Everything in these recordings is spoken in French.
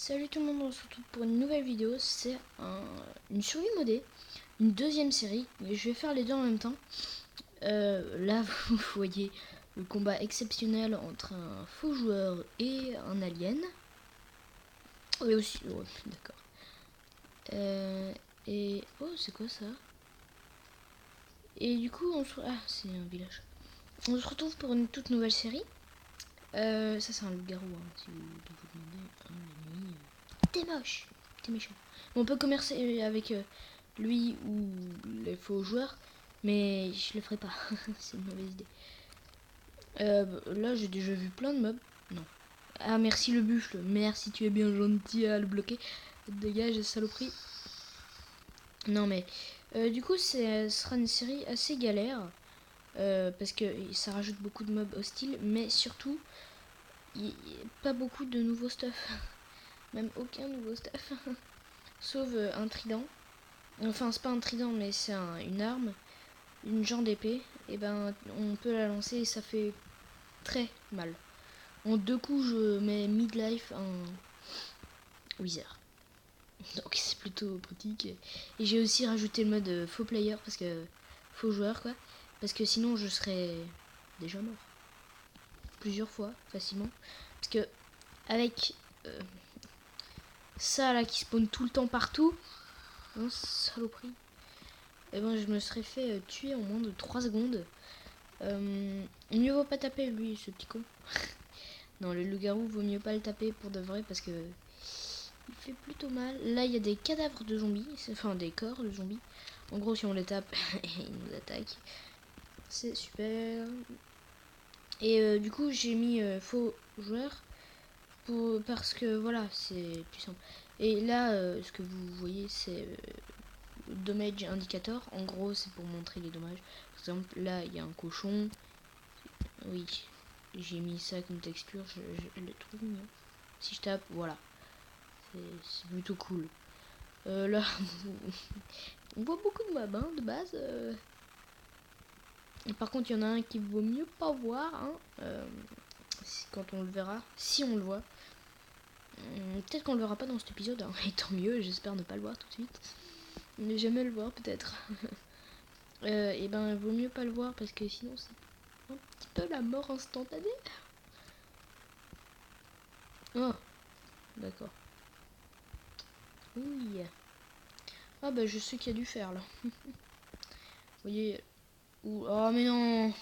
Salut tout le monde, on se retrouve pour une nouvelle vidéo. C'est une survie modée, une deuxième série. Et je vais faire les deux en même temps. Là, vous voyez le combat exceptionnel entre un faux joueur et un alien. Oui aussi, ouais, d'accord. Et oh, c'est quoi ça? Et du coup, ah, c'est un village. On se retrouve pour une toute nouvelle série. Ça c'est un loup-garou, hein, si vous demandez. La nuit. T'es moche, t'es méchant. On peut commercer avec lui ou les faux joueurs, mais je le ferai pas. C'est une mauvaise idée. Là, j'ai déjà vu plein de mobs. Non. Ah, merci le buffle. Merci, tu es bien gentil à le bloquer. Dégage, saloperie. Non, mais du coup, ce sera une série assez galère. Parce que ça rajoute beaucoup de mobs hostiles, mais surtout, pas beaucoup de nouveaux stuff. Même aucun nouveau stuff. Sauf un trident. Enfin, c'est pas un trident, mais c'est une arme. Une genre d'épée. Et ben, on peut la lancer et ça fait très mal. En 2 coups, je mets midlife en Wither. Donc c'est plutôt pratique. Et j'ai aussi rajouté le mode faux player, parce que faux joueur quoi. Parce que sinon je serais déjà mort. Plusieurs fois, facilement. Parce que avec ça là qui spawn tout le temps partout. Hein, saloperie. Et ben je me serais fait tuer en moins de 3 secondes. Mieux vaut pas taper lui, ce petit con. Non, le loup-garou, vaut mieux pas le taper pour de vrai parce que il fait plutôt mal. Là, il y a des cadavres de zombies, enfin des corps de zombies. En gros, si on les tape, ils nous attaquent. C'est super. Et du coup, j'ai mis faux joueur parce que voilà, c'est plus simple. Et là, ce que vous voyez, c'est damage indicator. En gros, c'est pour montrer les dommages. Par exemple, là, il y a un cochon. Oui, j'ai mis ça comme texture, je le trouve mignon. Si je tape, voilà. C'est plutôt cool. Là, on voit beaucoup de mobs, hein, de base. Par contre, il y en a un qui vaut mieux pas voir, hein, quand on le verra, si on le voit. Peut-être qu'on le verra pas dans cet épisode, hein, et tant mieux, j'espère ne pas le voir tout de suite. Ne jamais le voir, peut-être. Et ben, il vaut mieux pas le voir parce que sinon, c'est un petit peu la mort instantanée. Oh, d'accord. Oui. Ah bah je sais qu'il y a du fer là. Vous voyez. Oh mais non.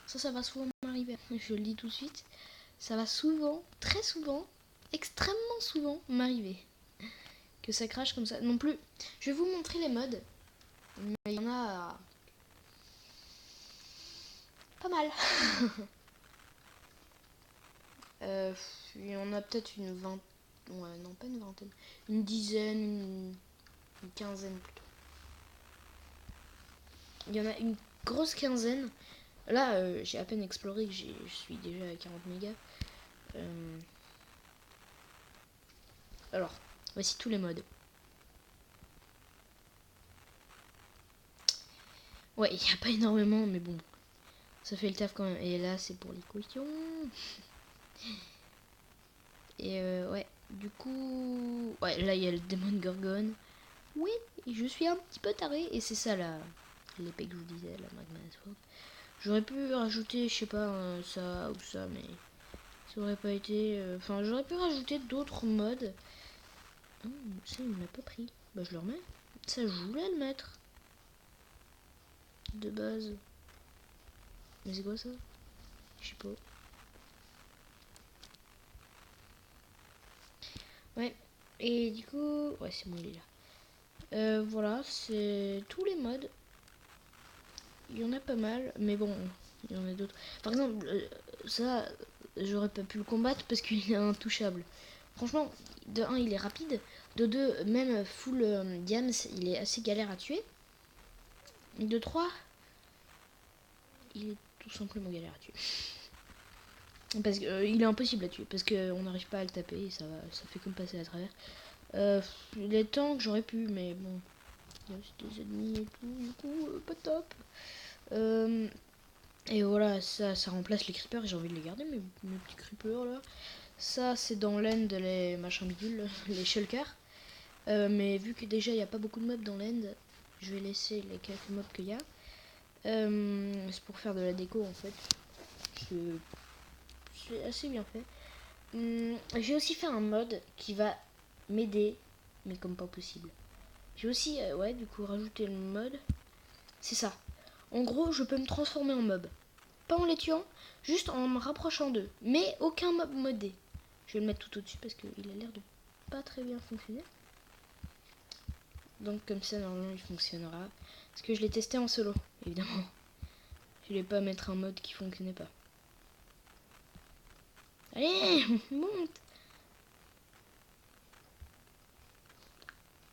Ça va souvent m'arriver. Je le dis tout de suite. Ça va souvent, très souvent, extrêmement souvent m'arriver. Que ça crache comme ça. Non plus. Je vais vous montrer les modes. Mais il y en a pas mal. Il y en a peut-être une vingtaine. Ouais, non, pas une vingtaine. Une dizaine, une quinzaine plutôt. Il y en a une grosse quinzaine. Là, j'ai à peine exploré que je suis déjà à 40 mégas. Alors, voici tous les modes. Ouais, il n'y a pas énormément, mais bon. Ça fait le taf quand même. Et là, c'est pour les cochons. Et ouais, du coup... Ouais, là, il y a le démon Gorgone. Oui, je suis un petit peu taré. Et c'est ça, là, l'épée que je vous disais, la Magma Sword. J'aurais pu rajouter, je sais pas, ça ou ça, mais ça aurait pas été... Enfin, j'aurais pu rajouter d'autres modes. Ça, il me l'a pas pris. Bah, je le remets. Ça, je voulais le mettre. De base. Mais c'est quoi ça? Je sais pas. Ouais. Et du coup... Ouais, c'est bon, il est là. Voilà, c'est tous les modes. Il y en a pas mal, mais bon, il y en a d'autres. Par exemple, ça, j'aurais pas pu le combattre parce qu'il est intouchable. Franchement, de 1, il est rapide. De 2, même full diams, il est assez galère à tuer. De 3, il est tout simplement galère à tuer. Parce qu'il est impossible à tuer, parce qu'on n'arrive pas à le taper et ça fait comme passer à travers. Les tanks, j'aurais pu, mais bon, il y a aussi des ennemis et tout, du coup, pas top. Et voilà, ça remplace les creepers, j'ai envie de les garder, mes petits creepers là. Ça, c'est dans l'end, les machins bidules, les shulkers. Mais vu que déjà, il n'y a pas beaucoup de mobs dans l'end, je vais laisser les quelques mobs qu'il y a. C'est pour faire de la déco, en fait. C'est assez bien fait. J'ai aussi fait un mode qui va m'aider, mais comme pas possible. J'ai aussi, ouais, du coup, rajouté le mode. C'est ça. En gros, je peux me transformer en mob. Pas en les tuant, juste en me rapprochant d'eux. Mais aucun mob modé. Je vais le mettre tout au-dessus parce qu'il a l'air de pas très bien fonctionner. Donc comme ça, normalement, il fonctionnera. Parce que je l'ai testé en solo, évidemment. Je voulais pas mettre un mode qui fonctionnait pas. Allez, monte.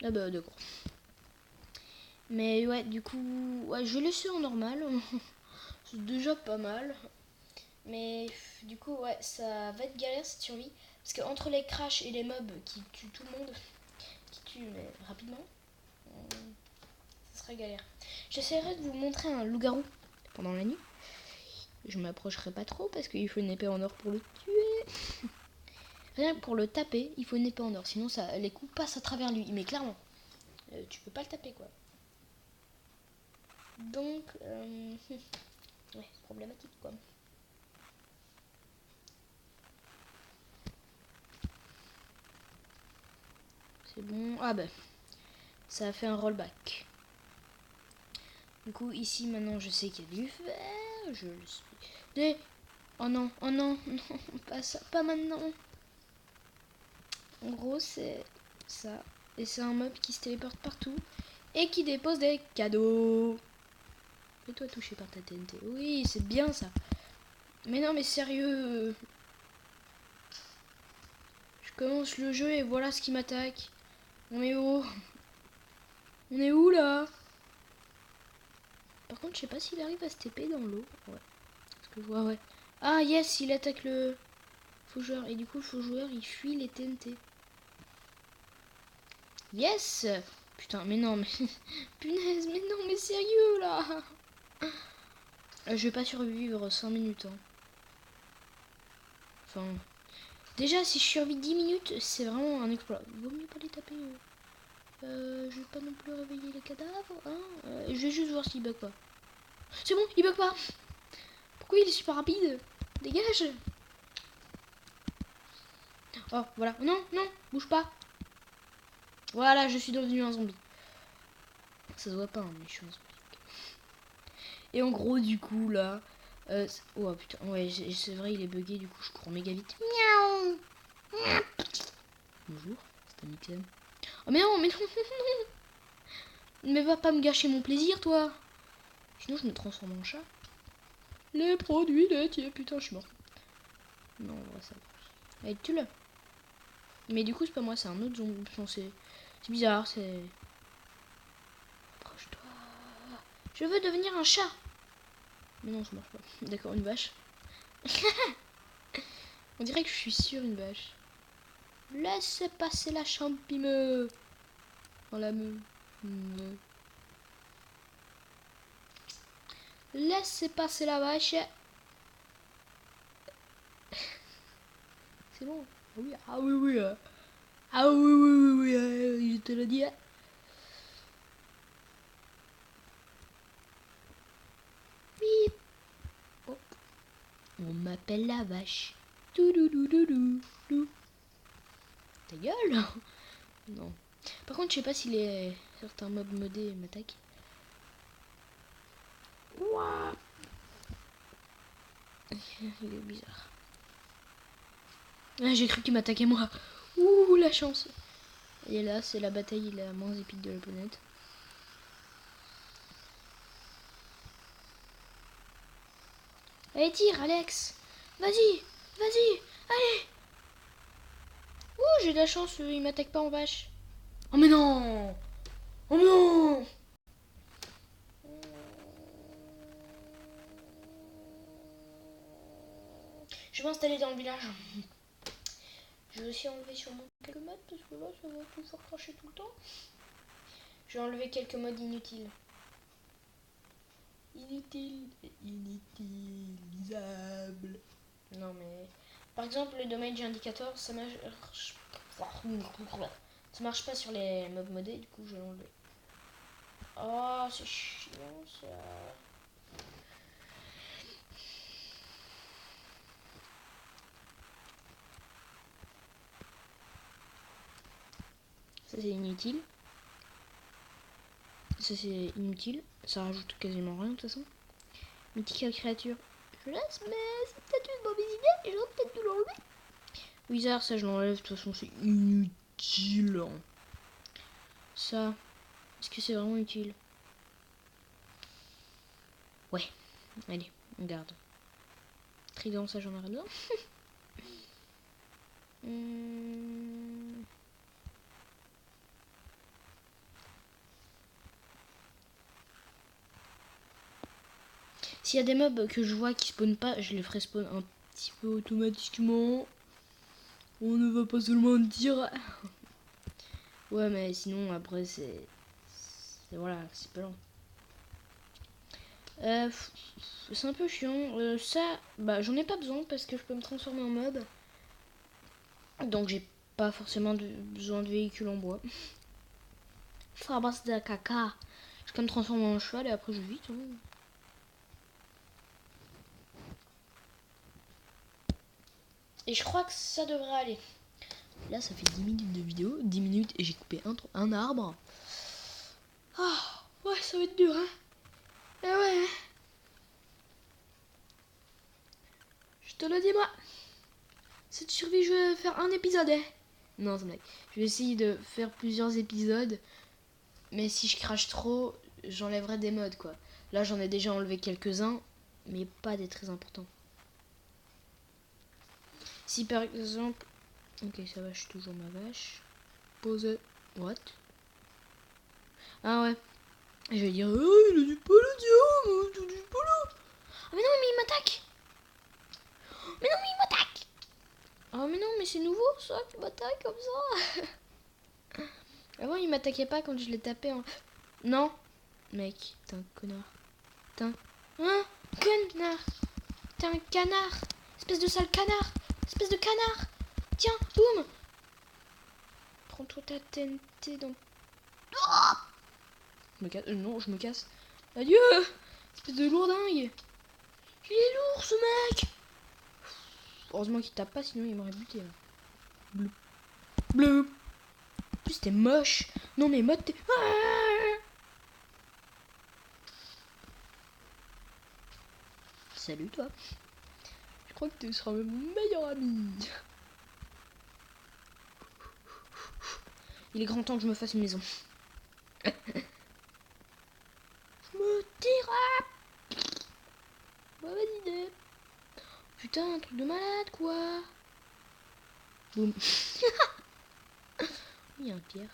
Ah bah d'accord. Mais ouais, du coup, ouais, je vais laisser en normal. C'est déjà pas mal. Mais du coup, ouais, ça va être galère cette survie. Parce que entre les crashs et les mobs qui tuent tout le monde, qui tuent mais rapidement, ça sera galère. J'essaierai de vous montrer un loup-garou pendant la nuit. Je m'approcherai pas trop parce qu'il faut une épée en or pour le tuer. Rien que pour le taper, il faut une épée en or. Sinon, ça, les coups passent à travers lui. Mais clairement, tu peux pas le taper quoi. Donc, ouais, c'est problématique quoi. C'est bon. Ah bah, ça a fait un rollback. Du coup, ici maintenant, je sais qu'il y a du fer. Je le suis. Oh non, non, pas ça, pas maintenant. En gros, c'est ça. Et c'est un mob qui se téléporte partout et qui dépose des cadeaux. Fais-toi toucher par ta TNT. Oui, c'est bien ça. Mais non, mais sérieux. Je commence le jeu et voilà ce qui m'attaque. On est où? On est où là? Par contre, je sais pas s'il arrive à se TP dans l'eau. Ouais. Parce que je vois, ouais. Ah yes, il attaque le faux joueur. Et du coup, le faux joueur, il fuit les TNT. Yes! Putain, mais non, mais... Punaise, mais non, mais sérieux, là! Je vais pas survivre 5 minutes, hein. Enfin... Déjà, si je survis 10 minutes, c'est vraiment un exploit. Vaut mieux pas les taper. Je vais pas non plus réveiller les cadavres, hein. Je vais juste voir s'il bug pas. C'est bon, il bug pas! Pourquoi il est super rapide? Dégage! Oh, voilà. Non, non, bouge pas. Voilà, je suis devenu un zombie. Ça se voit pas, hein, mais je suis un zombie. Et en gros, du coup, là... oh putain, ouais, c'est vrai, il est bugué, du coup, je cours méga vite. Miaou. Bonjour, c'est un Mixem. Oh mais non, mais non, mais va pas me gâcher mon plaisir, toi. Sinon, je me transforme en chat. Les produits laitiers, putain, je suis mort. Non, ouais, ça va. Allez, tue-le. Mais du coup, c'est pas moi, c'est un autre zombie. C'est bizarre, c'est... Approche-toi. Je veux devenir un chat. Mais non, ça marche pas. D'accord, une vache. On dirait que je suis sur une vache. Laisse passer la champimeux. Dans la me. Laisse passer la vache. C'est bon. Oui. Ah oui, oui. Ah oui, oui, oui, oui. Je te le dis. Bip. Oh. On m'appelle la vache. Tout. Ta gueule. Non. Par contre, je sais pas si les certains mobs modés m'attaquent. Ouah. Il est bizarre. Ah, j'ai cru qu'il m'attaquait moi. Ouh, la chance. Et là, c'est la bataille la moins épique de la planète. Allez, tire, Alex. Vas-y, vas-y, allez. Ouh, j'ai de la chance, il m'attaque pas en vache. Oh mais non. Oh non. Je vais m'installer dans le village. Je vais aussi enlever sûrement quelques modes parce que là, ça va toujours cracher tout le temps. Je vais enlever quelques modes inutiles. Inutilisable. Non mais Par exemple, le damage indicator, ça marche pas sur les mobs modés, du coup je vais l'enlever. Oh, c'est chiant ça. Ça c'est inutile. Ça c'est inutile. Ça rajoute quasiment rien de toute façon. Mythical créature. Je laisse, mais c'est peut-être une mauvaise idée et j'aurais peut-être dû l'enlever. Wizard, ça je l'enlève, de toute façon c'est inutile. Ça, est-ce que c'est vraiment utile? Ouais, allez, on garde. Trident, ça j'en aurais besoin. S'il y a des mobs que je vois qui spawnent pas, je les ferai spawn un petit peu automatiquement. On ne va pas seulement dire. Ouais, mais sinon après voilà, c'est pas lent. C'est un peu chiant. Ça, bah j'en ai pas besoin parce que je peux me transformer en mob. Donc j'ai pas forcément besoin de véhicule en bois. Ça base de caca. Je peux me transformer en cheval et après je vite. Hein. Et je crois que ça devrait aller. Là ça fait 10 minutes de vidéo. 10 minutes et j'ai coupé un arbre. Ah ouais, ça va être dur hein. Eh ouais. Je te le dis moi. Cette survie, je vais faire un épisode. Eh. Non, c'est blague. Je vais essayer de faire plusieurs épisodes. Mais si je crache trop, j'enlèverai des mods quoi. Là j'en ai déjà enlevé quelques-uns. Mais pas des très importants. Si par exemple... Ok, ça va, je suis toujours ma vache. Pause. What? Ah ouais. Je vais dire, oh, il a du palladium, il a du palladium. Ah mais non, mais il m'attaque. Mais non, mais il m'attaque. Ah mais non, mais c'est nouveau ça, qu'il m'attaque comme ça. Avant, il m'attaquait pas quand je l'ai tapé en... Non. Mec, t'es un connard. T'es un connard. T'es un canard. Espèce de sale canard. Espèce de canard. Tiens, boum. Prends-toi ta TNT dans... Oh, je me casse. Non, je me casse. Adieu. Espèce de lourdingue. Il est lourd ce mec. Heureusement qu'il tape pas, sinon il m'aurait buté. Là. Bleu. Bleu. En plus t'es moche. Non mais mode t'es... Ah, salut toi. Je crois que tu seras même mon meilleur ami. Il est grand temps que je me fasse une maison. Je me tire. Mauvaise idée. Putain, un truc de malade quoi. Boum. Il y a un pierre.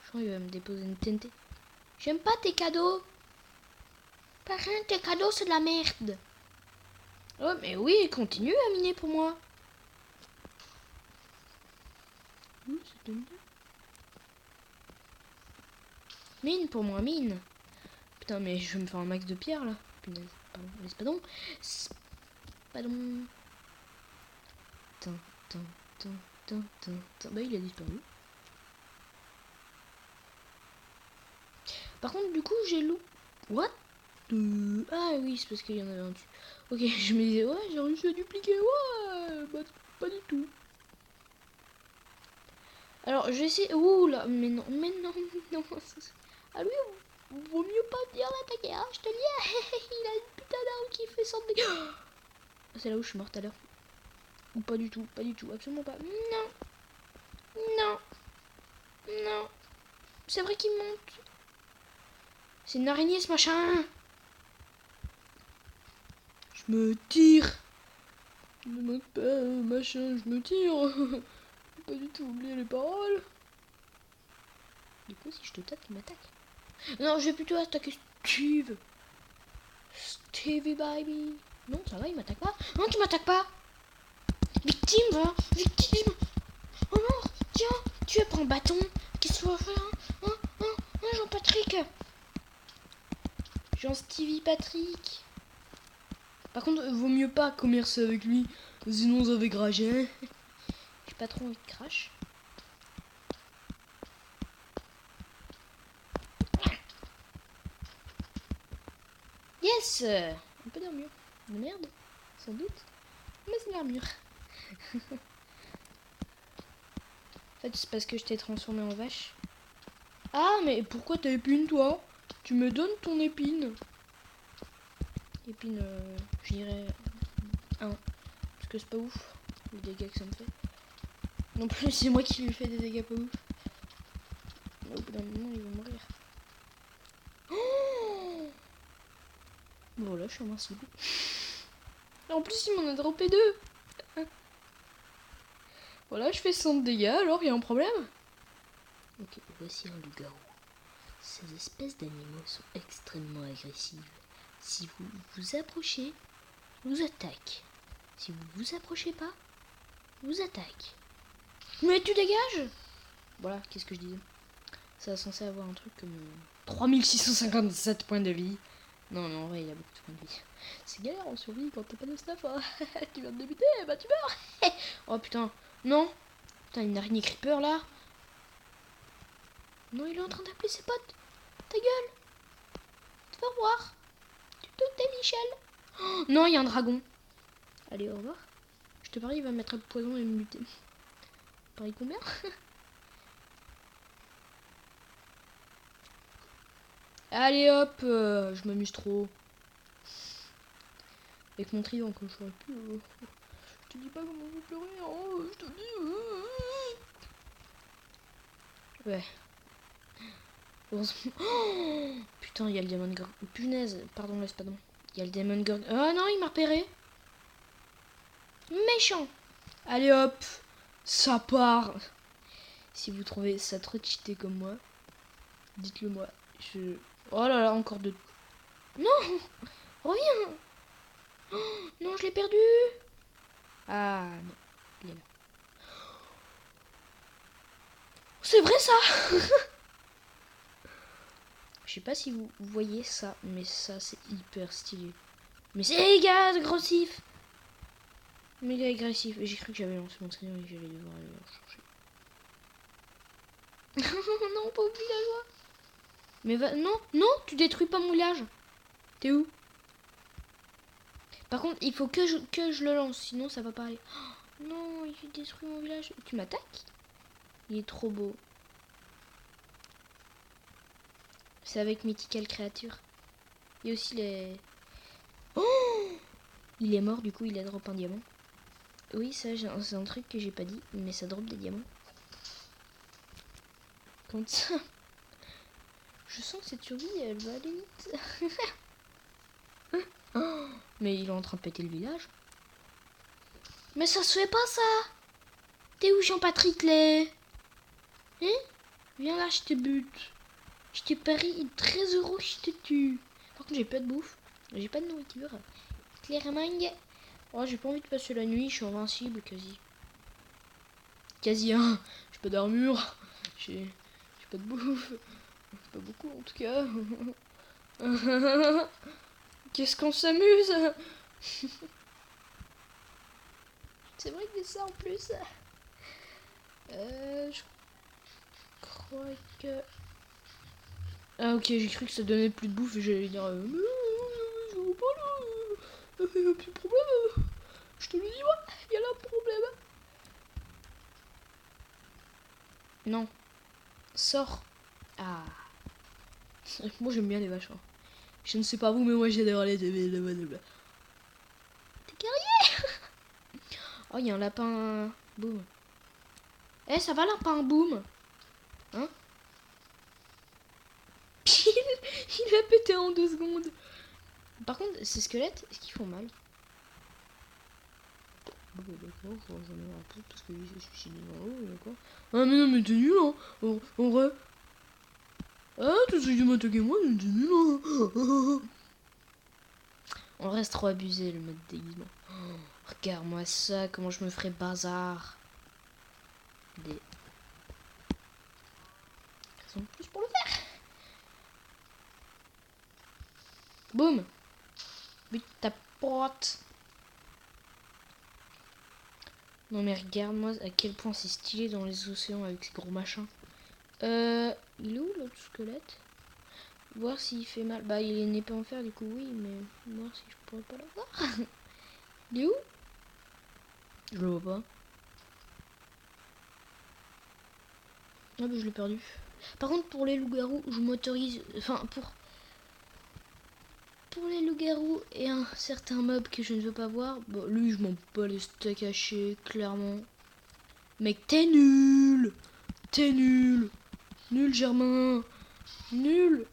Je crois qu'il va me déposer une TNT. J'aime pas tes cadeaux. Par contre, tes cadeaux c'est de la merde. Oh mais oui, continue à miner pour moi. Mine pour moi, mine. Putain, mais je vais me faire un max de pierre là. Punaise, pardon, l'espadon. Espadon. Bah, il a disparu. Par contre, du coup, j'ai loup. What? Ah oui, c'est parce qu'il y en avait un dessus. Ok, je me disais, ouais, j'ai réussi à dupliquer. Ouais, bah, pas du tout. Alors, je vais essayer. Ouh là, mais non, non. Ah lui, vaut mieux pas bien l'attaquer, hein, je te le dis. Il a une putain d'arme qui fait 100 dégâts. C'est là où je suis morte à l'heure. Ou pas du tout, absolument pas. Non. C'est vrai qu'il monte. C'est une araignée ce machin. Je me tire. Ne monte pas, machin, je me tire. Pas du tout oublier les paroles. Du coup, si je te tape, il m'attaque. Non, je vais plutôt attaquer Steve. Stevie baby. Non, ça va, il m'attaque pas. Non, tu m'attaques pas. Victime, va. Victime. Oh non, tiens, tu es pas en bâton. Qu'est-ce que tu vas faire Jean-Patrick. Jean-Stevie Patrick. Par contre, vaut mieux pas commercer avec lui. Sinon ça fait cracher. J'ai pas trop envie de crash. Yes. Un peu d'armure. De merde, sans doute. Mais c'est l'armure. En fait, c'est parce que je t'ai transformé en vache. Ah, mais pourquoi t'as épine, toi? Tu me donnes ton épine. Épine, je dirais 1. Parce que c'est pas ouf, les dégâts que ça me fait. Non plus, c'est moi qui lui fais des dégâts pas ouf. Mais au bout d'un moment, il va mourir. Oh, voilà, je suis invincible. Et en plus, il m'en a droppé 2. Voilà, je fais 100 de dégâts, alors il y a un problème? Ok, voici un loup-garou. Ces espèces d'animaux sont extrêmement agressives. Si vous vous approchez, ils vous attaquent. Si vous vous approchez pas, ils vous attaquent. Mais tu dégages! Voilà, qu'est-ce que je disais? Ça est censé avoir un truc comme 3657 points de vie. Non, mais en vrai, il y a beaucoup de points de vie. C'est galère en survie quand t'as pas de staff. Hein. Tu viens de débuter, bah tu meurs. Oh putain, non. Putain, une araignée creeper là. Non, il est en train d'appeler ses potes. Ta gueule. Tu vas voir. Tu te tais, Michel. Oh, non, il y a un dragon. Allez, au revoir. Je te parie, il va mettre un poison et me muter. Parie combien? Allez hop, je m'amuse trop. Avec mon trident, quand je ferai plus. Je te dis pas comment vous pleurer, hein, je te dis. Ouais. Heureusement. Oh, putain, il y a le Demon Gorg. Punaise, pardon, laisse pas non. Il y a le Demon Gorg. Oh non, il m'a repéré. Méchant. Allez hop, ça part. Si vous trouvez ça trop cheaté comme moi, dites-le moi. Oh là là, encore 2. Non, reviens. Oh, non, je l'ai perdu. Ah non, il est là. C'est vrai ça. Je sais pas si vous voyez ça, mais ça c'est hyper stylé. Mais c'est méga agressif. Méga agressif. J'ai cru que j'avais lancé mon trident et que j'allais devoir aller le chercher. Non, pas au villageois. Mais va... Non, non, tu détruis pas mon village. T'es où? Par contre, il faut que je le lance, sinon ça va pas aller. Oh, non, il détruit mon village. Tu m'attaques? Il est trop beau. C'est avec Mythical Créature. Il y a aussi les... Oh, il est mort, du coup il a drop un diamant. Oui, ça c'est un truc que j'ai pas dit, mais ça drop des diamants. Quand ça... Je sens que cette survie, elle va aller vite. Oh, mais il est en train de péter le village. Mais ça se fait pas ça. T'es où Jean-Patrick là? Hein? Viens là, je te bute. Je te parie 13 €, je te tue. Par contre, j'ai pas de bouffe. J'ai pas de nourriture. Clairement. Oh, j'ai pas envie de passer la nuit, je suis invincible quasi. Quasi, hein. J'ai pas d'armure. J'ai pas de bouffe. Pas beaucoup en tout cas. Qu'est-ce qu'on s'amuse. C'est vrai que c'est ça en plus. Je crois que... Ah ok, j'ai cru que ça donnait plus de bouffe et j'allais dire... je vois pas là. Plus de problème. Je te le dis moi, il y a là un problème. Non. Sors. Ah. Moi j'aime bien les vaches. Hein. Je ne sais pas vous, mais moi j'adore les... T'es guerrier. Oh, il y a un lapin... Boum. Eh, ça va lapin, boum. Hein? Il a pété en 2 secondes. Par contre, ces squelettes, est-ce qu'ils font mal? Ah bah d'accord, j'en ai un peu parce que je suis dans l'eau, d'accord. Ah mais non, mais t'es nul, hein. En vrai. Ah, t'essayes de m'attaquer moi, mais t'es nul, hein. On reste trop abusé, le mode déguisement. Oh, regarde-moi ça, comment je me ferais bazar. Des raisons de plus pour le faire. Boum. Bute ta pote. Non mais regarde-moi à quel point c'est stylé dans les océans avec ces gros machins. Il est où l'autre squelette? Voir s'il fait mal. Bah il est né pas en fer du coup oui, mais voir si je pourrais pas l'avoir. Il est où? Je le vois pas. Ah bah je l'ai perdu. Par contre pour les loups-garous, je m'autorise. Enfin pour les loups-garous et un certain mob que je ne veux pas voir. Bon lui je m'en bats les steaks hachés, clairement. Mec t'es nul. T'es nul. Nul Germain. Nul.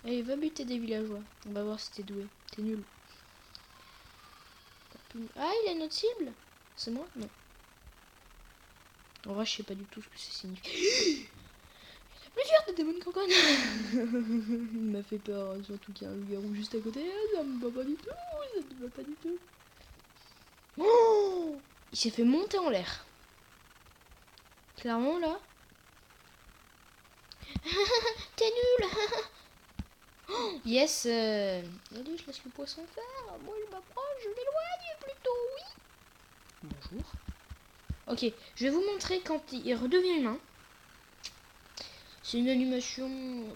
Allez va buter des villageois. On va voir si t'es doué. T'es nul. Ah il a une autre cible. C'est moi? Non. En vrai je sais pas du tout ce que ça signifie. Plusieurs de démons crocodiles. Il m'a fait peur, surtout qu'il y a un loup-garou juste à côté. Ça me va pas du tout, ça me va pas du tout. Oh, il s'est fait monter en l'air. Clairement là. T'es nul. Yes. Allez, je laisse le poisson faire. Moi il m'approche, je l'éloigne plutôt, oui. Bonjour. Ok, je vais vous montrer quand il redevient humain. C'est une animation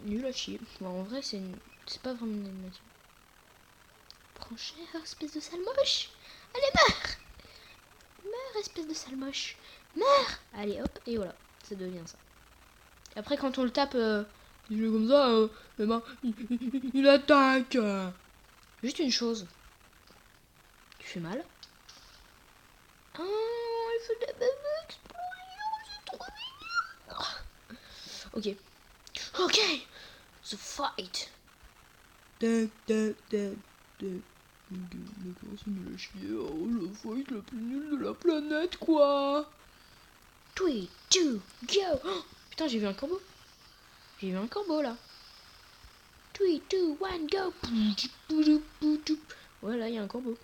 nulle à chier. Bon, en vrai, c'est pas vraiment une animation. Prends cher, espèce de sale moche. Allez, meurs. Meurs, espèce de sale moche. Meurs. Allez, hop, et voilà. Ça devient ça. Et après, quand on le tape, il est comme ça, eh ben, il attaque. Juste une chose. Tu fais mal. Oh, il fait de la même explosion. C'est trop mignon. Ok. Ok. The fight. D'accord, c'est nul à chier. Oh, le fight le plus nul de la planète, quoi. 3, 2, go. Oh, putain, j'ai vu un corbeau. J'ai vu un corbeau, là. 3, 2, 1, go. Voilà, il y a un corbeau.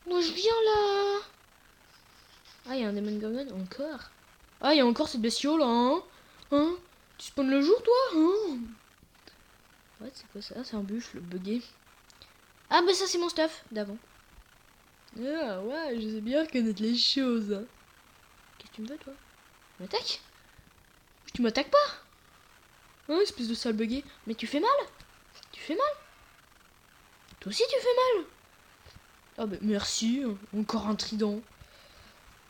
Moi, je viens, là. Ah, il y a un Demon Gorgon, encore. Ah, il y a encore cette bestiole, là, hein. Tu spawns le jour, toi, hein. Ouais, c'est quoi ça? C'est un buffle bugué. Ah, bah ça, c'est mon stuff d'avant. Ah, ouais, je sais bien connaître les choses, hein. Qu'est-ce que tu me veux, toi? Tu m'attaques? Tu m'attaques pas? Hein, espèce de sale bugué. Mais tu fais mal? Tu fais mal? Toi aussi, tu fais mal? Ah, bah merci, encore un trident.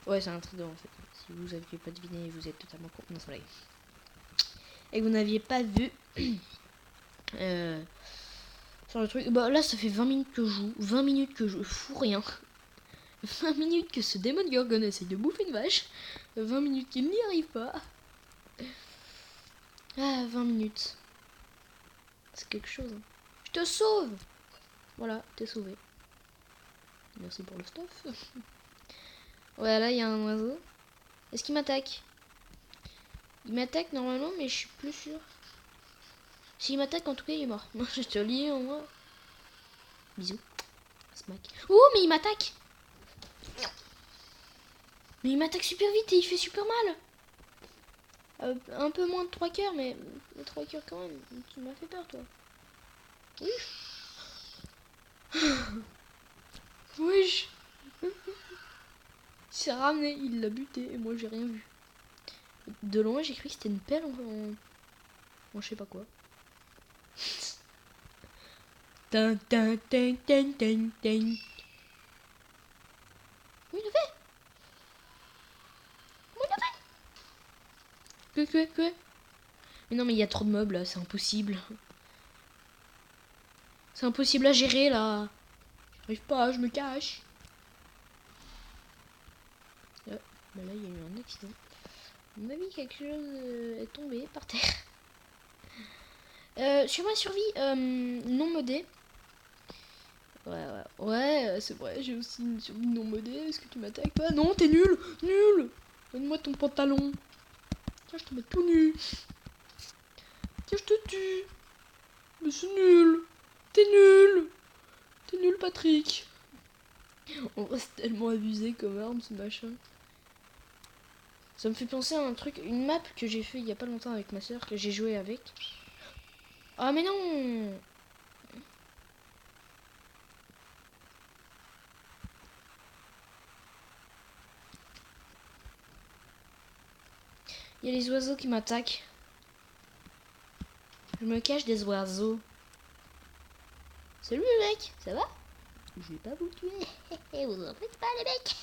Ouais, c'est un trident, en fait. Si vous n'aviez pas deviné, vous êtes totalement con. Non, c'est vrai. Et que vous n'aviez pas vu... sur le truc... Bah là, ça fait 20 minutes que je joue. 20 minutes que je fous rien. 20 minutes que ce démon Gorgon essaye de bouffer une vache. 20 minutes qu'il n'y arrive pas. Ah, 20 minutes. C'est quelque chose. Hein. Je te sauve. Voilà, t'es sauvé. Merci pour le stuff. Ouais, là, il y a un oiseau. Est-ce qu'il m'attaque? Il m'attaque normalement, mais je suis plus sûr. S'il m'attaque, en tout cas, il est mort. Moi, je te lis en moi. Bisous. Smack. Oh, mais il m'attaque. Mais il m'attaque super vite et il fait super mal. Un peu moins de 3 cœurs, mais 3 cœurs quand même. Tu m'as fait peur, toi. Oui. Wesh. Il s'est ramené, il l'a buté et moi j'ai rien vu. De loin j'ai cru que c'était une pelle en je sais pas quoi. Tin, tin, tin, tin, tin, tin. Oui, il l'a fait. Oui, il l'a fait. Que. Mais non mais il y a trop de mobs là, c'est impossible. C'est impossible à gérer là. J'arrive pas, je me cache. Bah là il y a eu un accident. À mon avis quelque chose est tombé par terre. Sur ma survie non modée. Ouais, c'est vrai, j'ai aussi une survie non modée. Est-ce que tu m'attaques pas? Non, t'es nul. Nul. Donne-moi ton pantalon. Tiens, je te mets tout nu. Tiens, je te tue. Mais c'est nul. T'es nul. T'es nul, Patrick. En vrai, c'est tellement abusé comme arme, ce machin. Ça me fait penser à un truc, une map que j'ai fait il y a pas longtemps avec ma soeur, que j'ai joué avec. Ah mais non. Il y a les oiseaux qui m'attaquent. Je me cache des oiseaux. Salut les mecs, ça va? Je vais pas vous tuer. Vous en faites pas les mecs.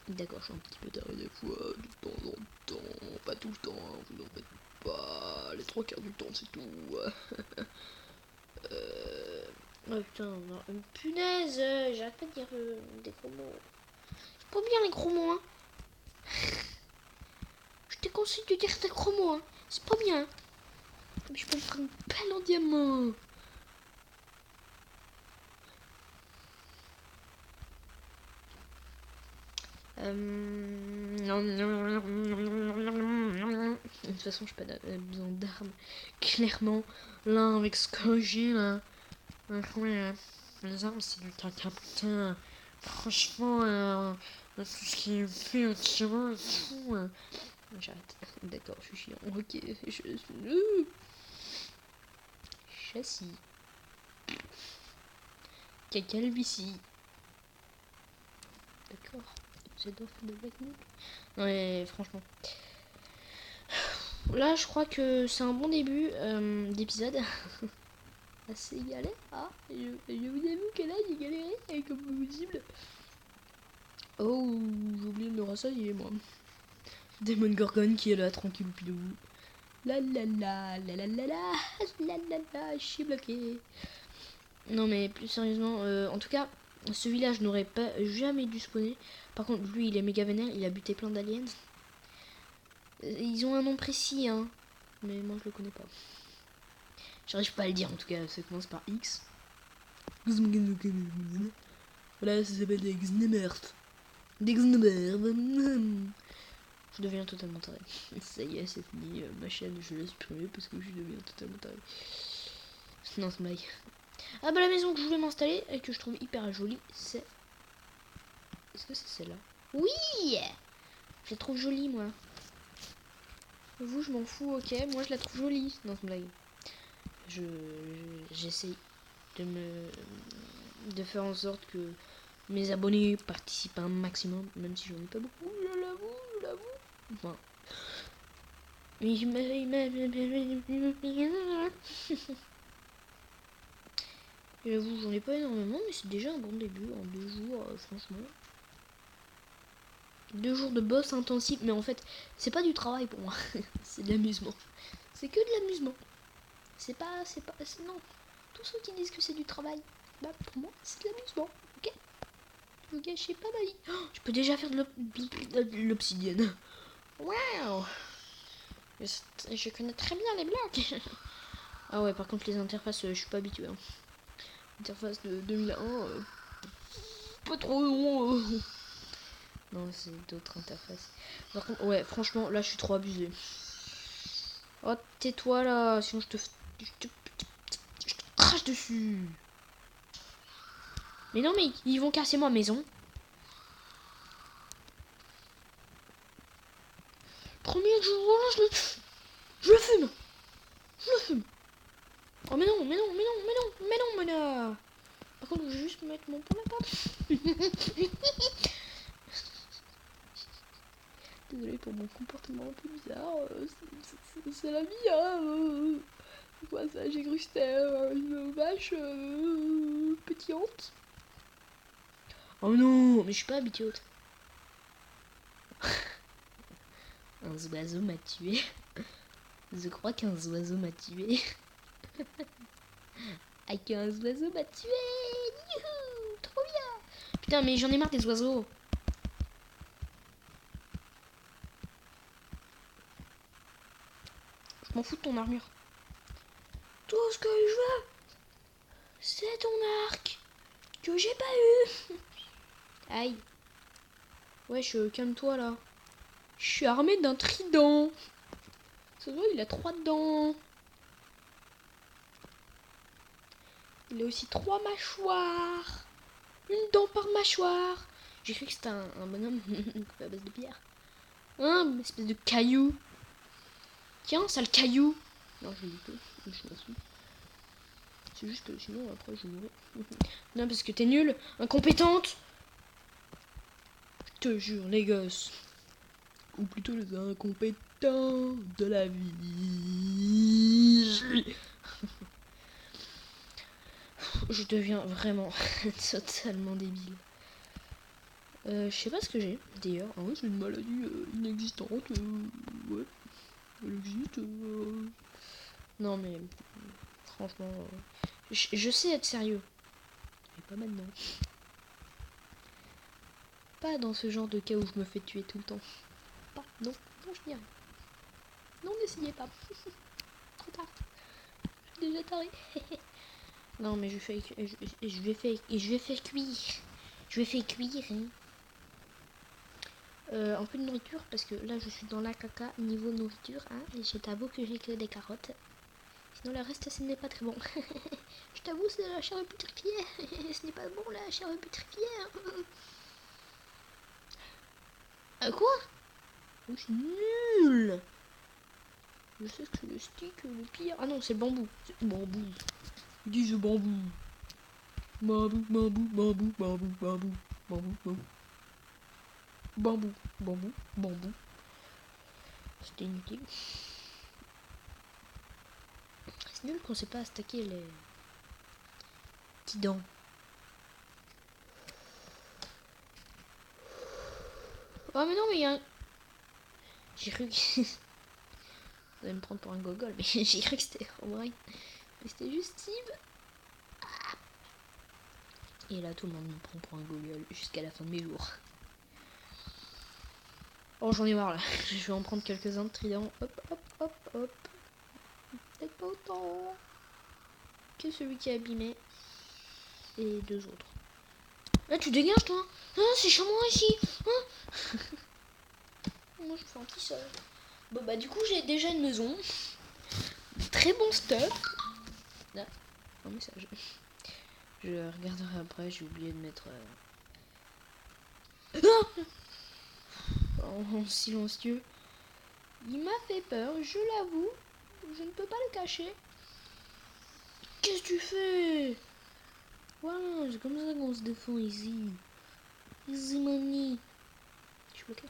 D'accord, je suis un petit peu taré des fois, de temps en temps. Pas tout le temps, hein, vous en faites pas. Les 3/4 du temps, c'est tout. Oh putain, non. Punaise, j'arrête pas de dire des gros mots. C'est pas bien les gros mots, hein. Je te conseille de dire des gros mots, hein. C'est pas bien. Mais je peux me prendre une balle en diamant. De toute façon, je n'ai pas besoin d'armes. Clairement, là, avec ce que j'ai là. Les armes, c'est du caca, putain. Franchement, tout ce qui est fait au tirant et tout. J'arrête. D'accord, je suis chiant. Ok, je suis. Châssis. Caca ici. D'accord. J'adore faire des techniques. Non mais franchement. Là, je crois que c'est un bon début d'épisode. Assez galère. Ah, je vous avoue que là, j'ai galéré, comme possible. Oh, j'ai oublié de me rassasier, moi. Demon Gorgon qui est là, tranquille ou pilou. La la la, la la la la, la la la, je suis bloqué. Non mais plus sérieusement, en tout cas, ce village n'aurait pas jamais dû spawner. Par contre, lui, il est méga vénère, il a buté plein d'aliens. Ils ont un nom précis, hein. Mais moi, je le connais pas. J'arrive pas à le dire, en tout cas, ça commence par X. Voilà, ça s'appelle des Xnemers. Des Xnemers. Je deviens totalement taré. Ça y est, c'est fini. Ma chaîne, je l'ai supprimée parce que je deviens totalement taré. Non, c'est blague. Ah bah la maison que je voulais m'installer et que je trouve hyper jolie, c'est... Est-ce que c'est celle-là? Oui. Je la trouve jolie, moi. Vous, je m'en fous, ok. Moi, je la trouve jolie. Non, c'est blague. J'essaye de faire en sorte que mes abonnés participent un maximum, même si j'en ai pas beaucoup, je l'avoue. Enfin. J'avoue, j'en ai pas énormément, mais c'est déjà un bon début en 2 jours, franchement. 2 jours de boss intensif, mais en fait, c'est pas du travail pour moi, c'est de l'amusement. C'est que de l'amusement. Non. Tous ceux qui disent que c'est du travail, bah pour moi, c'est de l'amusement, ok? Vous gâchez pas ma vie. Oh, je peux déjà faire de l'obsidienne. Waouh! Je connais très bien les blocs. Ah ouais, par contre, les interfaces, je suis pas habitué. Hein. Interface de 2001, pas trop long. Non, c'est d'autres interfaces. Par contre, ouais, franchement, là, je suis trop abusé. Oh, tais-toi là, sinon je te crache dessus. Mais non, mais ils vont casser ma maison. Premier que je vois, je le fume. Je le fume. Oh, mais non. Par contre, je vais juste mettre mon point d'appart. Désolée pour mon comportement un peu bizarre. C'est la vie, hein. C'est quoi ça? J'ai cru que c'était une vache pétillante. Oh non, mais je suis pas habituée. Un oiseau m'a tué. Je crois qu'un oiseau m'a tué. Ah, qu'un oiseau m'a tué. Youhou, trop bien. Putain, mais j'en ai marre des oiseaux. Je m'en fous de ton armure. Tout ce que je veux, c'est ton arc que j'ai pas eu. Aïe. Wesh, calme-toi là. Je suis armé d'un trident. Ça doit, il a 3 dents. Il a aussi 3 mâchoires. Une dent par mâchoire. J'ai cru que c'était un bonhomme à base de pierre. Une espèce de caillou. Tiens, sale caillou. Non, je l'ai pas. Je m'en fous. C'est juste que sinon, après, je mourrai. Non, parce que t'es nulle. Incompétente. Je te jure, les gosses. ou plutôt les incompétents de la vie. Je deviens vraiment totalement débile. Je sais pas ce que j'ai d'ailleurs. Ah ouais, c'est une maladie inexistante. Ouais, elle existe. Non mais franchement, je sais être sérieux. Mais pas maintenant. Pas dans ce genre de cas où je me fais tuer tout le temps. Pas, non, non, je n'y arrive. Non, n'essayez pas. Trop tard. Je suis déjà taré. Non, mais je vais faire cuire. Je vais faire cuire. Hein. Un peu de nourriture parce que là je suis dans la caca niveau nourriture. Hein, et je t'avoue que j'ai que des carottes. Sinon le reste ce n'est pas très bon. Je t'avoue c'est de la chair de putrifière. Ce n'est pas bon la chair de putrifière. Quoi? Je suis nul. Je sais que c'est le stick le pire. Ah non, c'est le bambou. Bambou. Ils disent bambou. Bambou, bambou, bambou, bambou, bambou, bambou, bambou. Bambou, bambou, bambou. C'était inutile. C'est nul qu'on sait pas attaquer les petits dents. Oh mais non mais il y a un... J'ai cru que... Vous allez me prendre pour un gogol, mais j'ai cru que c'était Romain. Mais c'était juste Steve. Et là tout le monde me prend pour un gogol jusqu'à la fin de mes jours. Oh j'en ai marre là. Je vais en prendre quelques-uns de trident. Hop hop hop hop. Peut-être pas autant que celui qui a abîmé. Et deux autres. Là tu dégages toi. Ah, c'est chez moi ici. Ah. Moi je fais un petit sol. Bon bah du coup j'ai déjà une maison. Très bon stuff. Là, un message. Je regarderai après, j'ai oublié de mettre... en silencieux. Il m'a fait peur, je l'avoue. Je ne peux pas le cacher. Qu'est-ce que tu fais? Voilà, c'est comme ça qu'on se défend ici. Easy money. Je suis bloqué.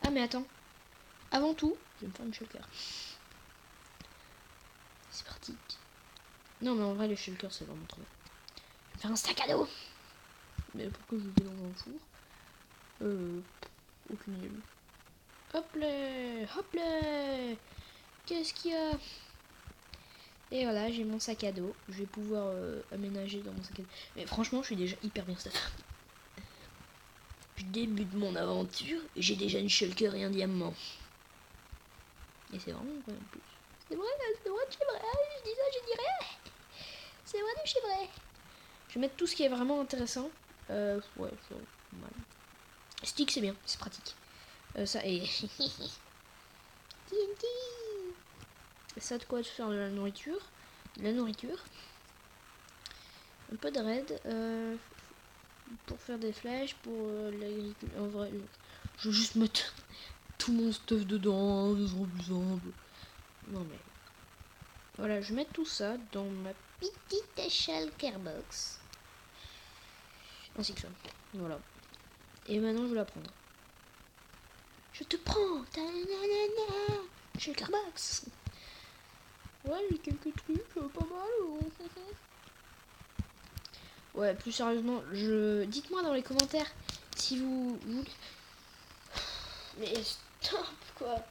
Ah mais attends. Avant tout, je vais me faire une shulker. C'est parti. Non mais en vrai les shulkers c'est vraiment trop bien. Je vais faire un sac à dos. Mais pourquoi je le fais dans un four? Aucune idée. Hop là, hop là. Qu'est-ce qu'il y a? Et voilà, j'ai mon sac à dos. Je vais pouvoir aménager dans mon sac à dos. Mais franchement, je suis déjà hyper bien stuff. Je débute mon aventure et j'ai déjà une shulker et un diamant. Et c'est vraiment quoi en plus. C'est vrai de chez vrai. Je dis ça, je dirais. C'est vrai de chez vrai. Je vais mettre tout ce qui est vraiment intéressant. Ouais, mal. Stick, c'est bien, c'est pratique. Ça et... TNT. Ça de quoi te faire de la nourriture. Un peu de raid. Pour faire des flèches, pour l'agriculture. En vrai, je vais juste mettre tout mon stuff dedans, ce sera plus simple. Non mais... Voilà, je vais mettre tout ça dans ma petite échelle Carebox. Ainsi que ça. Voilà. Et maintenant, je vais la prendre. Je te prends. Chez le Carbox. Ouais, j'ai quelques trucs, pas mal. Ouais, plus sérieusement, dites-moi dans les commentaires si vous voulez... Mais stop, quoi.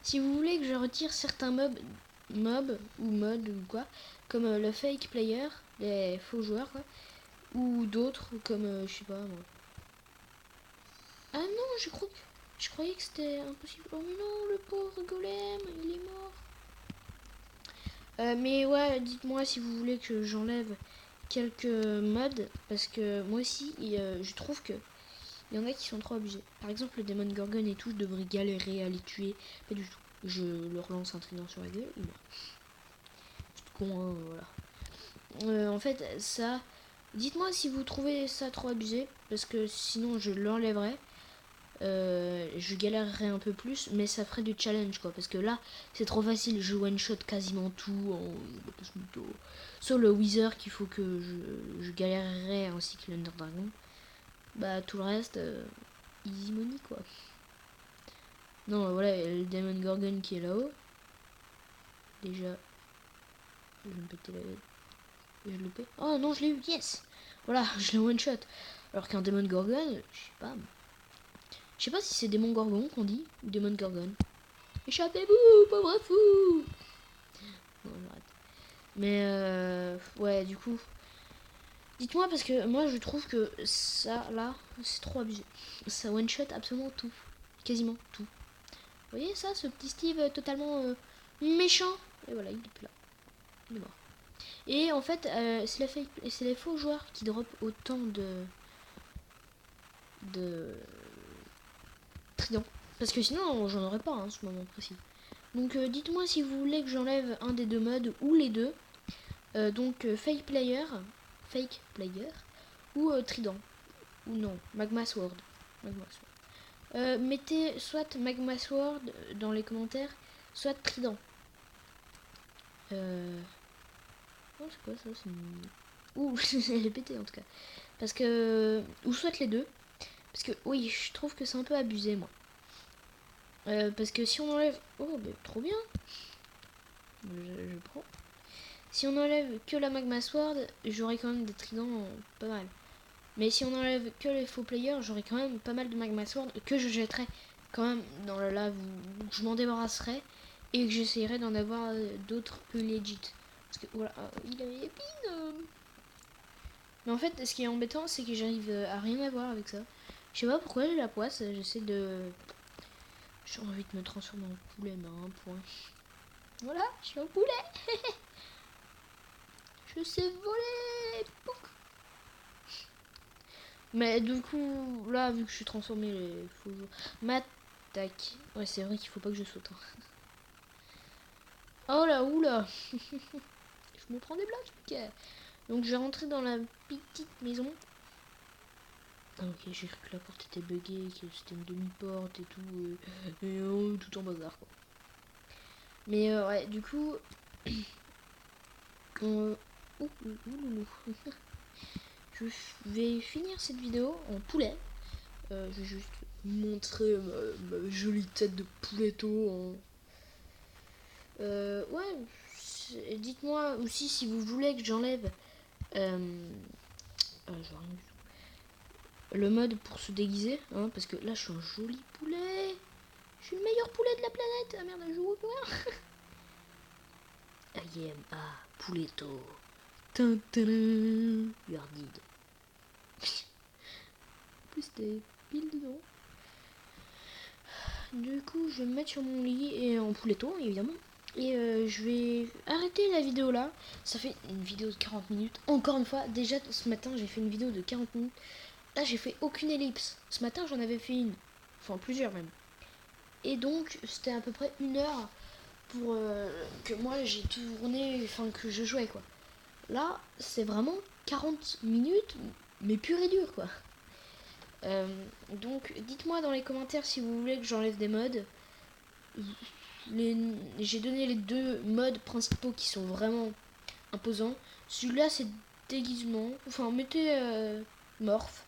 Si vous voulez que je retire certains mobs ou mods ou quoi, comme le fake player, les faux joueurs, quoi, ou d'autres, comme, je sais pas, moi. Ah non, je croyais que c'était impossible. Oh mais non, le pauvre golem, il est mort. Mais ouais, dites-moi si vous voulez que j'enlève quelques mods, parce que moi aussi, je trouve que il y en a qui sont trop abusés. Par exemple, le démon Gorgon et tout, je devrais galérer à les tuer. Pas du tout. Je leur lance un trident sur la gueule, il meurt. C'est con, hein, voilà. En fait, ça... Dites-moi si vous trouvez ça trop abusé, parce que sinon je l'enlèverai. Je galérerai un peu plus, mais ça ferait du challenge, quoi. Parce que là, c'est trop facile. Je one-shot quasiment tout sur le Wither qu'il faut que je galérerai, ainsi que l'Under Dragon. Bah, tout le reste, easy money, quoi. Non, voilà, il y a le Demon Gorgon qui est là-haut. Déjà, je vais me péter la tête. Je l'ai loupé. Oh non, je l'ai eu, yes. Voilà, je l'ai one shot. Alors qu'un Demon Gorgon, je sais pas si c'est Démon Gorgon qu'on dit, ou Demon Gorgon. Échappez-vous, pauvre fou. Non, j'arrête. Mais ouais, du coup, dites-moi parce que moi je trouve que ça là, c'est trop abusé. Ça one shot absolument tout, quasiment tout. Vous voyez ça, ce petit Steve totalement méchant. Et voilà, il est plus là, il est mort. Et en fait, c'est les faux joueurs qui dropent autant de tridents. Parce que sinon, j'en aurais pas en ce moment précis. Donc dites-moi si vous voulez que j'enlève un des deux modes ou les deux. Donc fake player ou trident. Ou non, magma sword. Magma sword. Mettez soit magma sword dans les commentaires, soit trident. Oh, c'est quoi ça? C'est une... Ouh, elle est pétée en tout cas. Parce que... Ou soit les deux. Parce que oui, je trouve que c'est un peu abusé moi. Parce que si on enlève... Oh, bah, trop bien. Je prends. Si on enlève que la magma sword, j'aurai quand même des tridents pas mal. Mais si on enlève que les faux players, j'aurai quand même pas mal de magma sword que je jetterai quand même dans la lave où je m'en débarrasserai et que j'essayerai d'en avoir d'autres plus legit. Parce que voilà, il avait épine. Mais en fait, ce qui est embêtant, c'est que j'arrive à rien avoir avec ça. Je sais pas pourquoi j'ai la poisse, j'essaie de... J'ai envie de me transformer en poulet, mais à un point. Voilà, je suis un poulet. Je sais voler. Pouc. Mais du coup, là, vu que je suis transformé, il faut... M'attaque. Ouais, c'est vrai qu'il faut pas que je saute. Hein. Oh là, oula. Je me prends des blocs. Okay. Donc, je vais rentrer dans la petite maison. Ah, ok, j'ai cru que la porte était buggée, que c'était une demi-porte et tout. Et tout en bazar, quoi. Mais ouais, du coup... Je vais finir cette vidéo en poulet. Je vais juste montrer ma jolie tête de pouletto en... ouais, dites-moi aussi si vous voulez que j'enlève le mode pour se déguiser, hein, parce que là je suis un joli poulet. Je suis le meilleur poulet de la planète. Ah merde, je joue au poulet. I am a pouletto. You are dead. En plus t'es pile dedans. Du coup, je vais me mettre sur mon lit et en pouletto, évidemment. Et je vais arrêter la vidéo là. Ça fait une vidéo de 40 minutes. Encore une fois, déjà ce matin, j'ai fait une vidéo de 40 minutes. Là, j'ai fait aucune ellipse. Ce matin, j'en avais fait une. Enfin, plusieurs même. Et donc, c'était à peu près 1 heure pour que moi, j'ai tourné, enfin, que je jouais, quoi. Là, c'est vraiment 40 minutes, mais pur et dur, quoi. Donc, dites-moi dans les commentaires si vous voulez que j'enlève des modes. J'ai donné les deux modes principaux qui sont vraiment imposants. Celui-là, c'est déguisement. Enfin, mettez morph,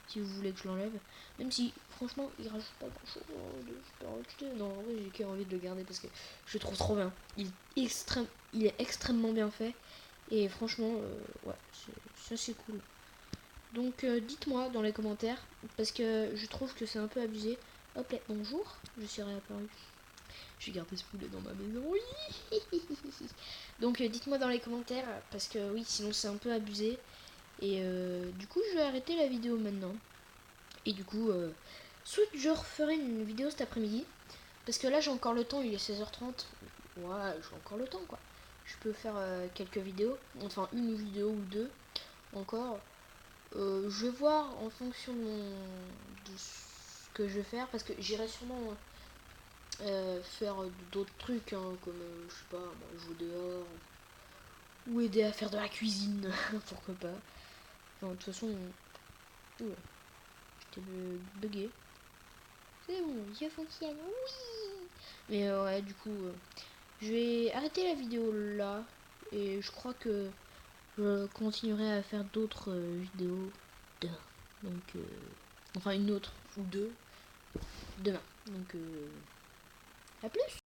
si vous voulez que je l'enlève. Même si, franchement, il rajoute pas grand-chose de super rajouté. Non, en vrai, j'ai qu'envie de le garder parce que je le trouve trop bien. Il est extrêmement bien fait. Et franchement, ouais, ça c'est cool. Donc, dites-moi dans les commentaires parce que je trouve que c'est un peu abusé. Hop là, bonjour, je suis réapparu. J'ai gardé ce poulet dans ma maison, oui. Donc dites-moi dans les commentaires, parce que oui, sinon c'est un peu abusé. Et du coup, je vais arrêter la vidéo maintenant. Et du coup, soit je referai une vidéo cet après-midi. Parce que là, j'ai encore le temps, il est 16h30. Ouais, j'ai encore le temps, quoi. Je peux faire quelques vidéos. Enfin, une vidéo ou deux encore. Je vais voir en fonction de ce que je vais faire. Parce que j'irai sûrement... faire d'autres trucs hein, comme je sais pas moi, jouer dehors ou aider à faire de la cuisine pourquoi pas. Enfin, de toute façon j'étais bugué, c'est bon, je fonctionne, oui. Mais ouais, du coup je vais arrêter la vidéo là et je crois que je continuerai à faire d'autres vidéos donc enfin une autre ou deux demain. Donc, à plus.